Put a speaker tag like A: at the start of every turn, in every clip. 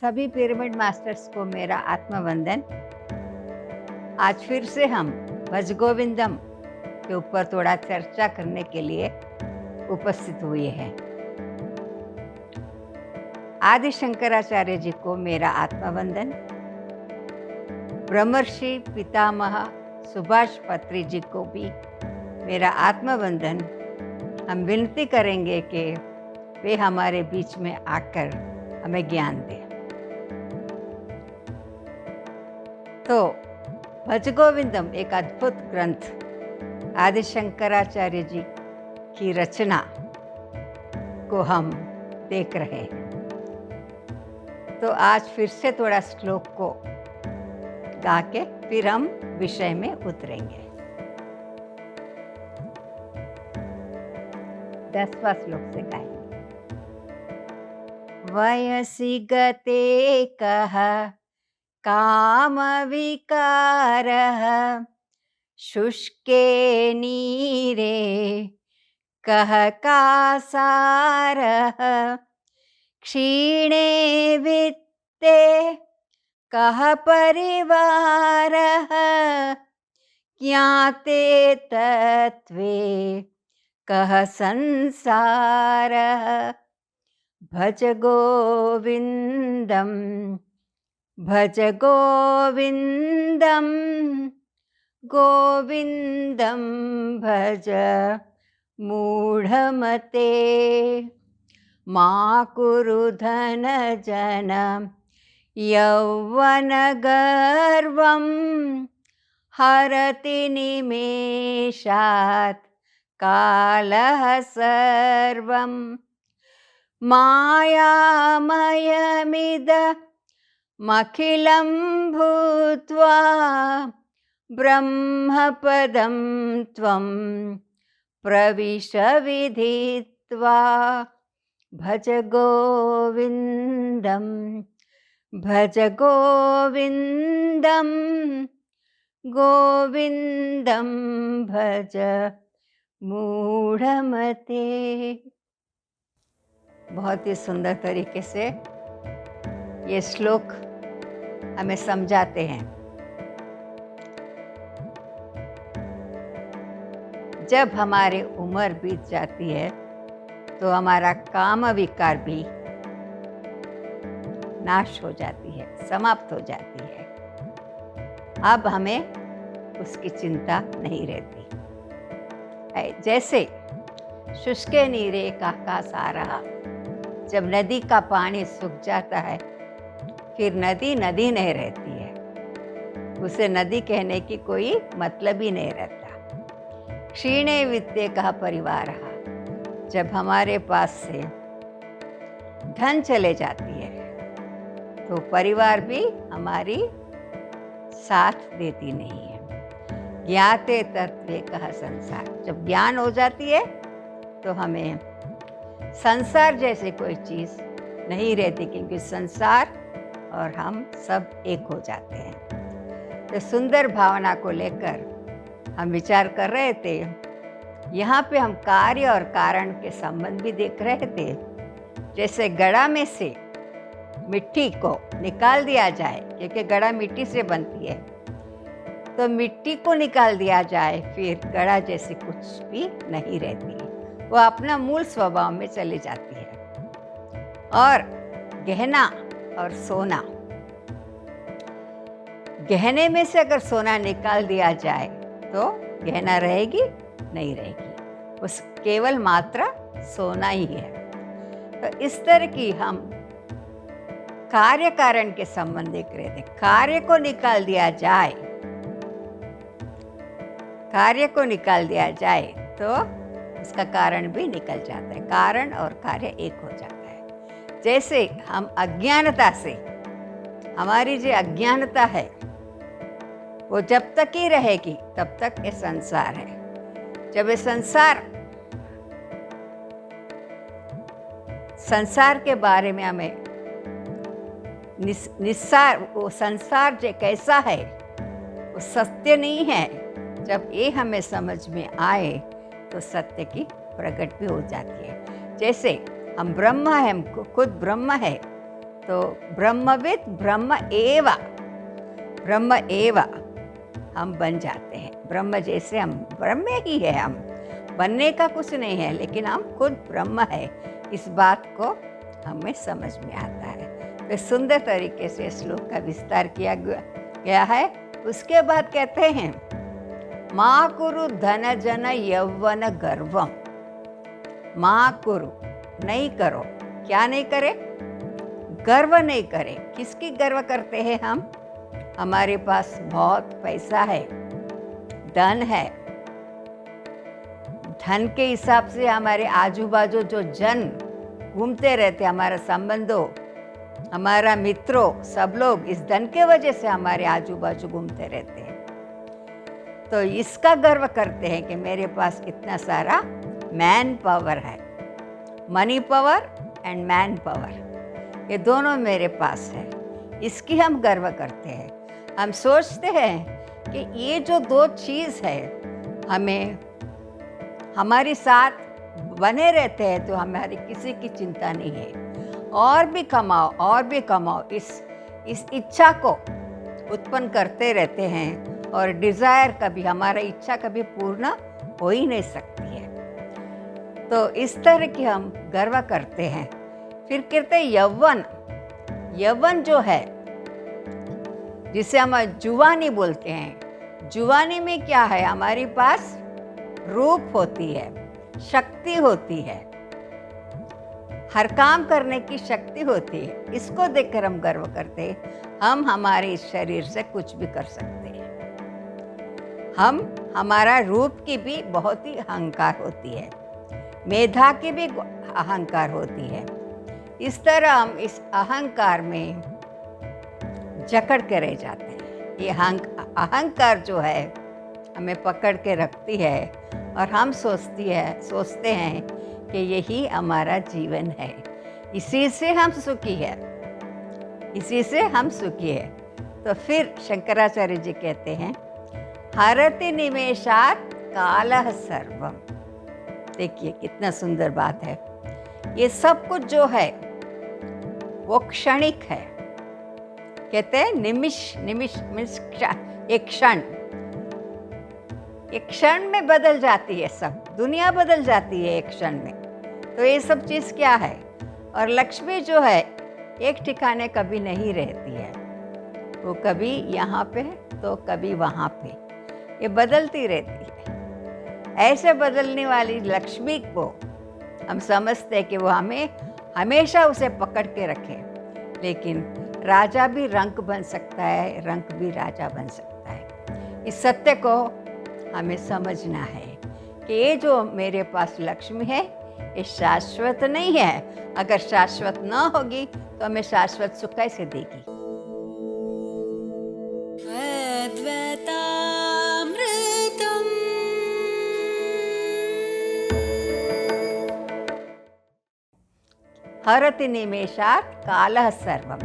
A: सभी pyramid masters को मेरा आत्मवंदन। आज फिर से हम भज गोविंदम के ऊपर थोड़ा चर्चा करने के लिए उपस्थित हुए हैं। आदि शंकराचार्य जी को मेरा आत्मवंदन। ब्रह्मर्षि पितामह सुभाष पत्री जी को भी मेरा आत्मवंदन। हम विनती करेंगे कि वे हमारे बीच में आकर हमें ज्ञान दें। तो भज गोविंदम एक अद्भुत ग्रंथ आदि शंकराचार्य जी की रचना को हम देख रहे हैं। तो आज फिर से थोड़ा श्लोक को गा के फिर हम विषय में उतरेंगे। 10वां श्लोक से गाएंगे। वयसि गते कः काम विकारः शुष्के नीरे कः कासारः क्षीणे वित्ते कः परिवारः ज्ञाते तत्त्वे कः संसारः भज गोविंदम भज गोविंदम गोविंदम भज मूढ़मते मा कुरु धन जन यौवन गर्वं हरति निमेषात् कालः सर्वं मायामयमिदमखिलं भूत्वा ब्रह्मपदं त्वं प्रविश विधित्वा भज गोविंदम भज गोविंदम गोविंदम भज मूढ़मते। बहुत ही सुंदर तरीके से ये श्लोक हमें समझाते हैं। जब हमारी उम्र बीत जाती है तो हमारा काम विकार भी नाश हो जाती है, समाप्त हो जाती है। अब हमें उसकी चिंता नहीं रहती। जैसे शुष्के नीरे का सारा, जब नदी का पानी सूख जाता है फिर नदी नदी नहीं रहती है, उसे नदी कहने की कोई मतलब ही नहीं रहता। क्षीणे वित्ते का परिवार, जब हमारे पास से धन चले जाती है तो परिवार भी हमारी साथ देती नहीं है। ज्ञाते तत्त्वे कः संसार, जब ज्ञान हो जाती है तो हमें संसार जैसे कोई चीज़ नहीं रहती, क्योंकि संसार और हम सब एक हो जाते हैं। तो सुंदर भावना को लेकर हम विचार कर रहे थे। यहाँ पे हम कार्य और कारण के संबंध भी देख रहे थे। जैसे घड़ा में से मिट्टी को निकाल दिया जाए, क्योंकि घड़ा मिट्टी से बनती है, तो मिट्टी को निकाल दिया जाए फिर घड़ा जैसी कुछ भी नहीं रहती, वो अपना मूल स्वभाव में चली जाती है। और गहना और सोना, गहने में से अगर सोना निकाल दिया जाए तो गहना रहेगी नहीं रहेगी, उस केवल मात्र सोना ही है। तो इस तरह की हम कार्य कारण के संबंध देख रहे थे। कार्य को निकाल दिया जाए, कार्य को निकाल दिया जाए तो उसका कारण भी निकल जाता है, कारण और कार्य एक हो जाता है। जैसे हम अज्ञानता से, हमारी जो अज्ञानता है वो जब तक ही रहेगी तब तक ये संसार है। जब ये संसार के बारे में हमें निस्सार, वो संसार जो कैसा है वो सत्य नहीं है, जब ये हमें समझ में आए तो सत्य की प्रकट भी हो जाती है। जैसे हम ब्रह्म है, हम खुद ब्रह्म है, तो ब्रह्मविद ब्रह्म एव हम बन जाते हैं। ब्रह्म जैसे हम ब्रह्म ही है, हम बनने का कुछ नहीं है, लेकिन हम खुद ब्रह्म है, इस बात को हमें समझ में आता है। तो सुंदर तरीके से श्लोक का विस्तार किया गया है। उसके बाद कहते हैं, माँ कुरु धन जन यौवन गर्वम। माँ कुरु, नहीं करो, क्या नहीं करे? गर्व नहीं करे। किसकी गर्व करते हैं हम? हमारे पास बहुत पैसा है, धन है, धन के हिसाब से हमारे आजू बाजू जो जन घूमते रहते, हमारा संबंधों, हमारा मित्रों, सब लोग इस धन के वजह से हमारे आजू बाजू घूमते रहते हैं। तो इसका गर्व करते हैं कि मेरे पास कितना सारा मैन पावर है। Money power and man power, ये दोनों मेरे पास है, इसकी हम गर्व करते हैं। हम सोचते हैं कि ये जो दो चीज़ है हमें हमारे साथ बने रहते हैं, तो हमारी किसी की चिंता नहीं है। और भी कमाओ, और भी कमाओ, इस इच्छा को उत्पन्न करते रहते हैं। और डिज़ायर कभी, हमारा इच्छा कभी पूर्ण हो ही नहीं सकती है। तो इस तरह की हम गर्व करते हैं। फिर कहते हैं यौवन। यौवन जो है, जिसे हम जुवानी बोलते हैं, जुवानी में क्या है? हमारे पास रूप होती है, शक्ति होती है, हर काम करने की शक्ति होती है। इसको देखकर हम गर्व करते हैं, हम हमारे इस शरीर से कुछ भी कर सकते हैं। हमारा रूप की भी बहुत ही अहंकार होती है, मेधा की भी अहंकार होती है। इस तरह हम इस अहंकार में जकड़ के रह जाते हैं। ये अहंकार जो है हमें पकड़ के रखती है, और हम सोचते हैं कि यही हमारा जीवन है, इसी से हम सुखी है, इसी से हम सुखी है। तो फिर शंकराचार्य जी कहते हैं, हरति निमेषात् कालः सर्वम। देखिए कितना सुंदर बात है। ये सब कुछ जो है वो क्षणिक है। कहते हैं निमिष एक क्षण में बदल जाती है, सब दुनिया बदल जाती है एक क्षण में। तो ये सब चीज़ क्या है? और लक्ष्मी जो है एक ठिकाने कभी नहीं रहती है, वो कभी यहाँ पे तो कभी वहाँ पे, ये बदलती रहती है। ऐसे बदलने वाली लक्ष्मी को हम समझते हैं कि वो हमें हमेशा उसे पकड़ के रखे। लेकिन राजा भी रंक बन सकता है, रंक भी राजा बन सकता है। इस सत्य को हमें समझना है कि ये जो मेरे पास लक्ष्मी है ये शाश्वत नहीं है। अगर शाश्वत न होगी तो हमें शाश्वत सुख कैसे देगी? हरति निमेषात् कालः सर्वम।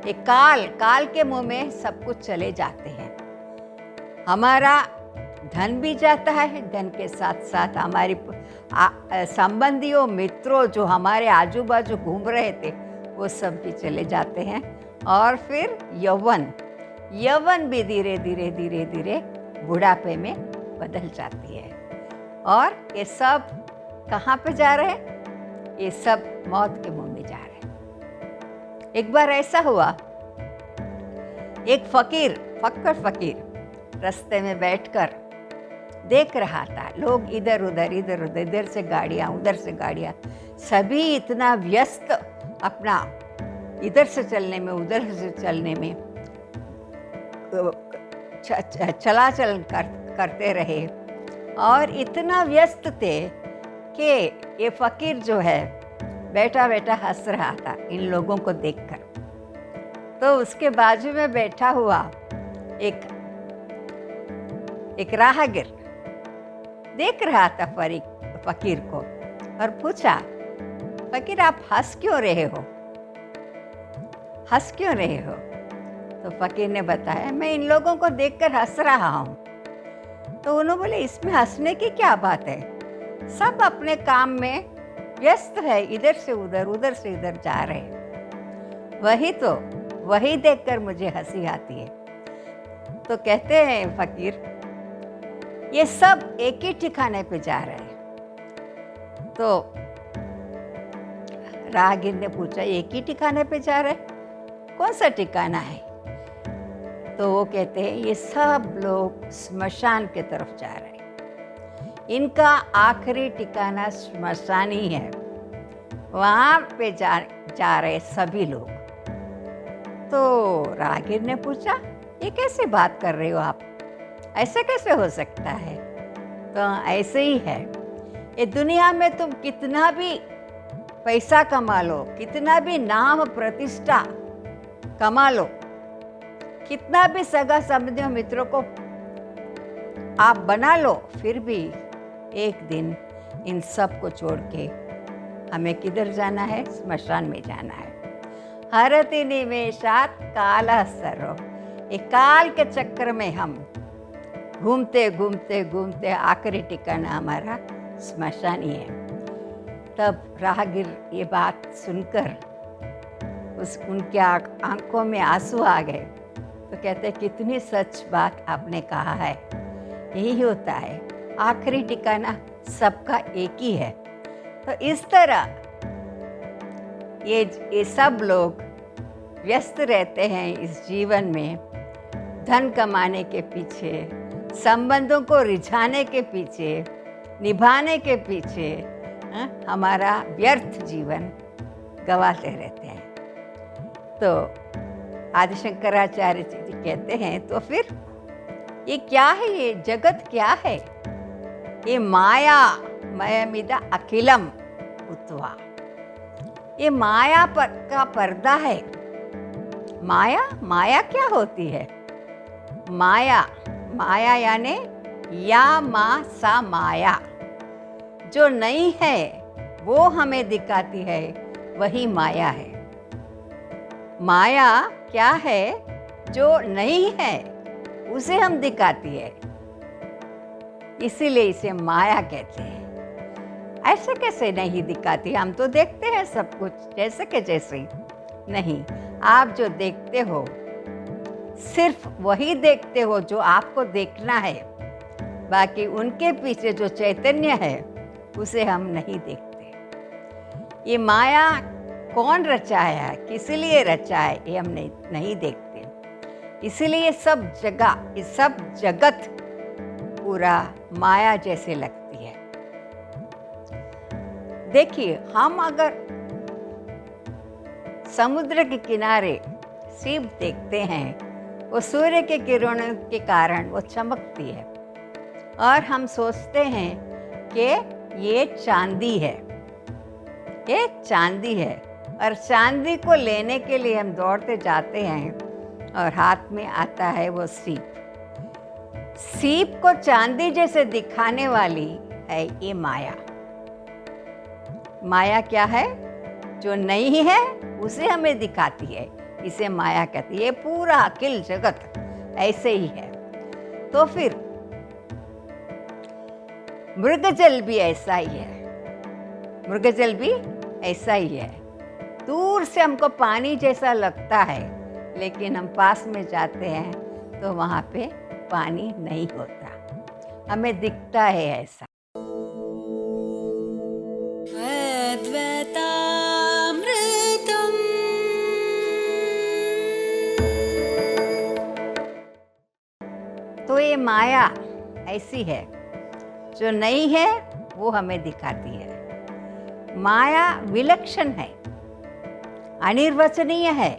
A: ये काल के मुंह में सब कुछ चले जाते हैं। हमारा धन भी जाता है, धन के साथ साथ हमारी संबंधियों, मित्रों जो हमारे आजू बाजू घूम रहे थे वो सब भी चले जाते हैं। और फिर यौवन भी धीरे धीरे बुढ़ापे में बदल जाती है। और ये सब कहाँ पे जा रहे हैं? ये सब मौत के मुंह में जा रहे हैं। एक बार ऐसा हुआ, एक फकीर रास्ते में बैठकर देख रहा था, लोग इधर उधर से गाड़ियाँ, उधर से गाड़ियाँ, सभी इतना व्यस्त अपना इधर से चलने में, उधर से चलने में चलाचल करते रहे। और इतना व्यस्त थे कि ये फकीर जो है बैठा हंस रहा था इन लोगों को देखकर। तो उसके बाजू में बैठा हुआ एक राहगीर देख रहा था फकीर को और पूछा, फकीर आप हंस क्यों रहे हो? तो फकीर ने बताया, मैं इन लोगों को देखकर हंस रहा हूँ। तो उन्होंने बोले, इसमें हंसने की क्या बात है? सब अपने काम में व्यस्त है, इधर से उधर, उधर से इधर जा रहे हैं। वही देखकर मुझे हंसी आती है। तो कहते हैं फकीर, ये सब एक ही ठिकाने पे जा रहे हैं। तो राहगीर ने पूछा, एक ही ठिकाने पे जा रहे, कौन सा ठिकाना है? तो वो कहते हैं, ये सब लोग स्मशान के तरफ जा रहे हैं, इनका आखिरी ठिकाना स्मशान ही है, वहाँ पे जा रहे सभी लोग। तो राहगीर ने पूछा, ये कैसे बात कर रहे हो आप, ऐसा कैसे हो सकता है? तो ऐसे ही है, ये दुनिया में तुम कितना भी पैसा कमा लो, कितना भी नाम प्रतिष्ठा कमा लो, कितना भी सगा संबंधियों मित्रों को आप बना लो, फिर भी एक दिन इन सब को छोड़ के हमें किधर जाना है? स्मशान में जाना है। हरति निमेषात कालः सर्वम्, ये काल के चक्कर में हम घूमते घूमते घूमते आखिरी ठिकाना हमारा स्मशान ही है। तब राहगीर ये बात सुनकर उनके आंखों में आंसू आ गए। तो कहते, कितनी सच बात आपने कहा है, यही होता है, आखिरी ठिकाना सबका एक ही है। तो इस तरह ये सब लोग व्यस्त रहते हैं इस जीवन में, धन कमाने के पीछे, संबंधों को रिझाने के पीछे, निभाने के पीछे, हमारा व्यर्थ जीवन गंवाते रहते हैं। तो आदि शंकराचार्य जी कहते हैं, तो फिर ये क्या है? ये जगत क्या है? ये माया मयमिदा अखिलम उत्वा, ये माया का पर्दा है। माया क्या होती है? माया यानी या मा सा माया, जो नहीं है वो हमें दिखाती है, वही माया है। माया क्या है? जो नहीं है उसे हम दिखाती है, इसीलिए इसे माया कहते हैं। ऐसे कैसे नहीं दिखाती? हम तो देखते हैं सब कुछ जैसे के जैसे। नहीं, आप जो देखते हो सिर्फ वही देखते हो जो आपको देखना है, बाकी उनके पीछे जो चैतन्य है उसे हम नहीं देखते। ये माया कौन रचाया है, किस लिए रचा है, ये हम नहीं देखते। इसलिए सब जगत पूरा माया जैसे लगती है। देखिए, हम अगर समुद्र के किनारे सीप देखते हैं, वो सूर्य के किरणों के कारण वो चमकती है, और हम सोचते हैं कि ये चांदी है, ये चांदी है, और चांदी को लेने के लिए हम दौड़ते जाते हैं, और हाथ में आता है वो सीप। सीप को चांदी जैसे दिखाने वाली है ये माया। माया क्या है? जो नहीं है उसे हमें दिखाती है, इसे माया कहती है। ये पूरा अखिल जगत ऐसे ही है। तो फिर मृगजल भी ऐसा ही है, मृगजल भी ऐसा ही है। दूर से हमको पानी जैसा लगता है, लेकिन हम पास में जाते हैं तो वहाँ पे पानी नहीं होता, हमें दिखता है ऐसा। तो ये माया ऐसी है, जो नहीं है वो हमें दिखाती है। माया विलक्षण है, अनिर्वचनीय है,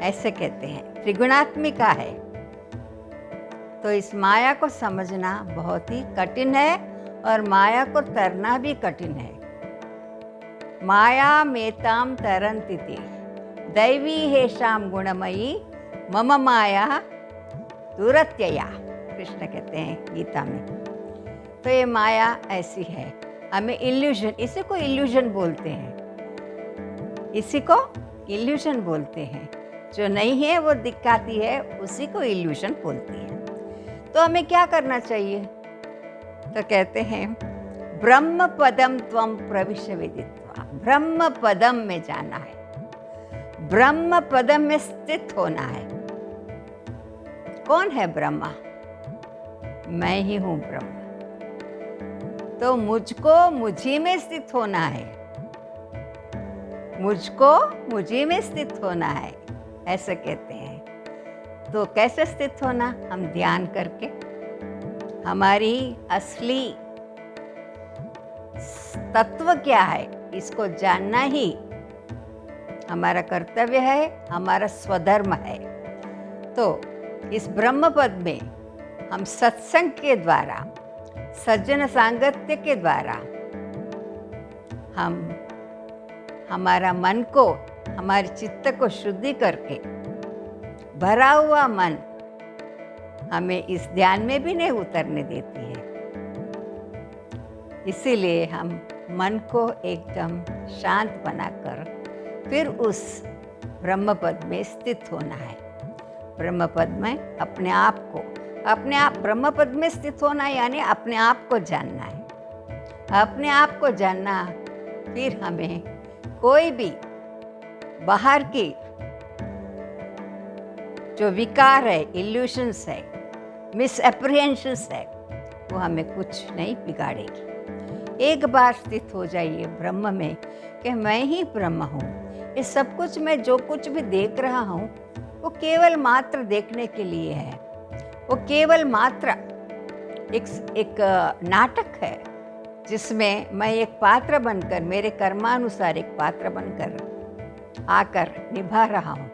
A: ऐसे कहते हैं, त्रिगुणात्मिका है। तो इस माया को समझना बहुत ही कठिन है, और माया को तरना भी कठिन है। माया मेताम तरंतिति दैवी हेशाम गुणमयी मम माया दुरत्यया, कृष्ण कहते हैं गीता में। तो ये माया ऐसी है, हमें इल्यूजन, इसी को इल्यूजन बोलते हैं, इसी को इल्यूजन बोलते हैं। जो नहीं है वो दिखाती है, उसी को इल्यूजन बोलती है। तो हमें क्या करना चाहिए? तो कहते हैं, ब्रह्म पदम त्वम प्रविश्य विदित्वा, ब्रह्म पदम में जाना है। ब्रह्म पद में स्थित होना है। कौन है ब्रह्मा? मैं ही हूं ब्रह्म। तो मुझको मुझी में स्थित होना है, मुझको मुझी में स्थित होना है, ऐसे कहते हैं। तो कैसे स्थित होना? हम ध्यान करके हमारी असली तत्व क्या है इसको जानना ही हमारा कर्तव्य है, हमारा स्वधर्म है। तो इस ब्रह्म पद में हम सत्संग के द्वारा, सज्जन सांगत्य के द्वारा हम हमारा मन को, हमारे चित्त को शुद्धि करके, भरा हुआ मन हमें इस ध्यान में भी नहीं उतरने देती है। इसीलिए हम मन को एकदम शांत बनाकर फिर उस ब्रह्म पद में स्थित होना है। ब्रह्म पद में अपने आप को, अपने आप ब्रह्म पद में स्थित होना यानी अपने आप को जानना है। अपने आप को जानना, फिर हमें कोई भी बाहर की जो विकार है, इल्यूशंस है, मिसअप्रिहेंशंस है, वो हमें कुछ नहीं बिगाड़ेगी। एक बार स्थित हो जाइए ब्रह्म में कि मैं ही ब्रह्म हूँ। ये सब कुछ मैं जो कुछ भी देख रहा हूँ वो केवल मात्र देखने के लिए है। वो केवल मात्र एक नाटक है जिसमें मैं एक पात्र बनकर, मेरे कर्मानुसार एक पात्र बनकर आकर निभा रहा हूँ।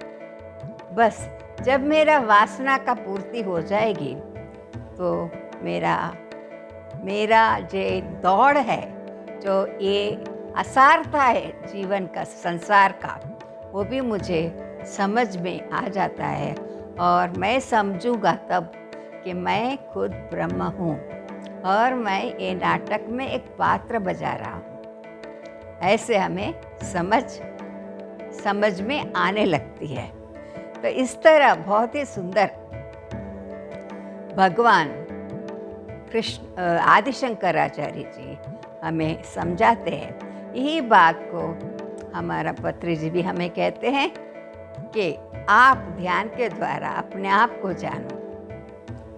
A: बस जब मेरा वासना का पूर्ति हो जाएगी तो मेरा जो दौड़ है, जो ये असारता है जीवन का, संसार का, वो भी मुझे समझ में आ जाता है और मैं समझूंगा तब कि मैं खुद ब्रह्म हूँ और मैं ये नाटक में एक पात्र बजा रहा हूँ। ऐसे हमें समझ में आने लगती है। तो इस तरह बहुत ही सुंदर भगवान कृष्ण आदि शंकराचार्य जी हमें समझाते हैं। यही बात को हमारा पत्री जी भी हमें कहते हैं कि आप ध्यान के द्वारा अपने आप को जानो।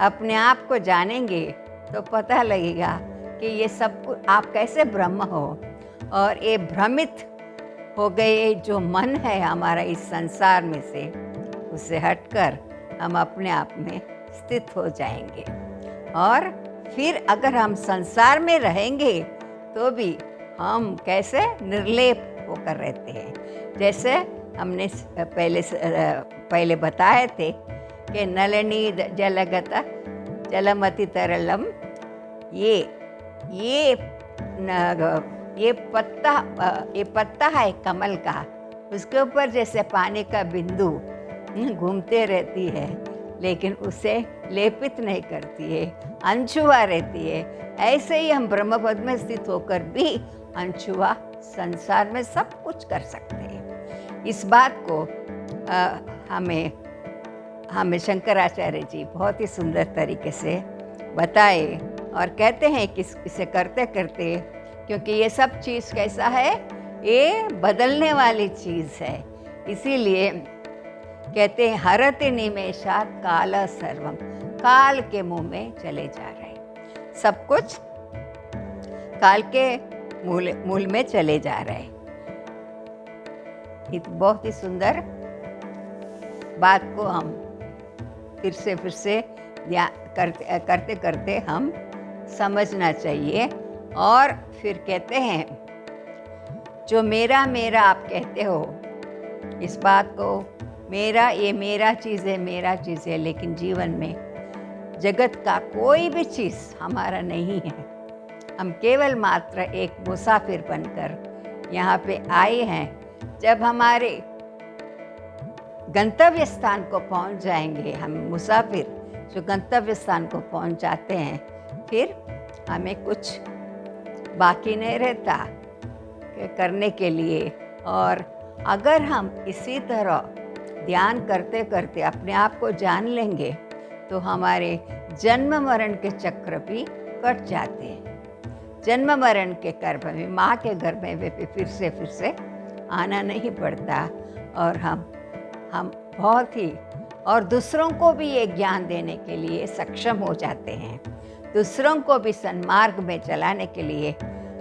A: अपने आप को जानेंगे तो पता लगेगा कि ये सब कुछ आप कैसे ब्रह्म हो, और ये भ्रमित हो गए जो मन है हमारा इस संसार में से, उससे हटकर हम अपने आप में स्थित हो जाएंगे। और फिर अगर हम संसार में रहेंगे तो भी हम कैसे निर्लेप होकर रहते हैं। जैसे हमने पहले बताए थे कि नलिनी जलगत जलमति तरलम, ये पत्ता है कमल का, उसके ऊपर जैसे पानी का बिंदु घूमते रहती है लेकिन उसे लेपित नहीं करती है, अनछुआ रहती है। ऐसे ही हम ब्रह्म पद में स्थित होकर भी अनछुआ संसार में सब कुछ कर सकते हैं। इस बात को हमें शंकराचार्य जी बहुत ही सुंदर तरीके से बताए और कहते हैं कि इसे करते करते, क्योंकि ये सब चीज़ कैसा है, ये बदलने वाली चीज़ है, इसीलिए कहते हैं हरते निमेषात काल सर्वम, काल के मुंह में चले जा रहे हैं, सब कुछ काल के मूल में चले जा रहे हैं। ये तो बहुत ही सुंदर बात को हम फिर से करते करते हम समझना चाहिए। और फिर कहते हैं जो मेरा मेरा आप कहते हो, इस बात को ये मेरा चीज़ है, लेकिन जीवन में जगत का कोई भी चीज़ हमारा नहीं है। हम केवल मात्र एक मुसाफिर बनकर यहाँ पे आए हैं। जब हमारे गंतव्य स्थान को पहुँच जाएंगे, हम मुसाफिर जो गंतव्य स्थान को पहुँच जाते हैं, फिर हमें कुछ बाकी नहीं रहता करने के लिए। और अगर हम इसी तरह ध्यान करते करते अपने आप को जान लेंगे तो हमारे जन्म मरण के चक्र भी कट जाते हैं। जन्म मरण के गर्भ में, माँ के गर्भ में फिर से आना नहीं पड़ता। और हम बहुत ही और दूसरों को भी ये ज्ञान देने के लिए सक्षम हो जाते हैं। दूसरों को भी सन्मार्ग में चलाने के लिए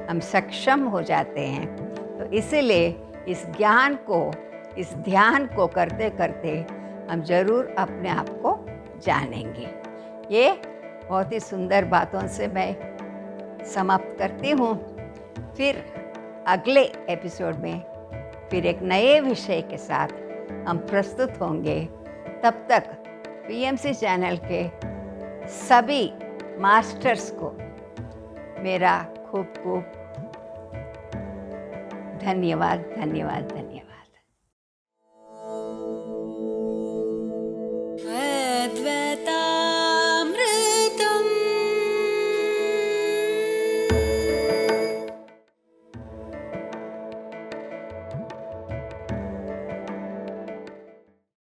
A: हम सक्षम हो जाते हैं। तो इसीलिए इस ज्ञान को, इस ध्यान को करते करते हम ज़रूर अपने आप को जानेंगे। ये बहुत ही सुंदर बातों से मैं समाप्त करती हूँ। फिर अगले एपिसोड में फिर एक नए विषय के साथ हम प्रस्तुत होंगे। तब तक पीएमसी चैनल के सभी मास्टर्स को मेरा खूब खूब धन्यवाद, धन्यवाद, धन्यवाद।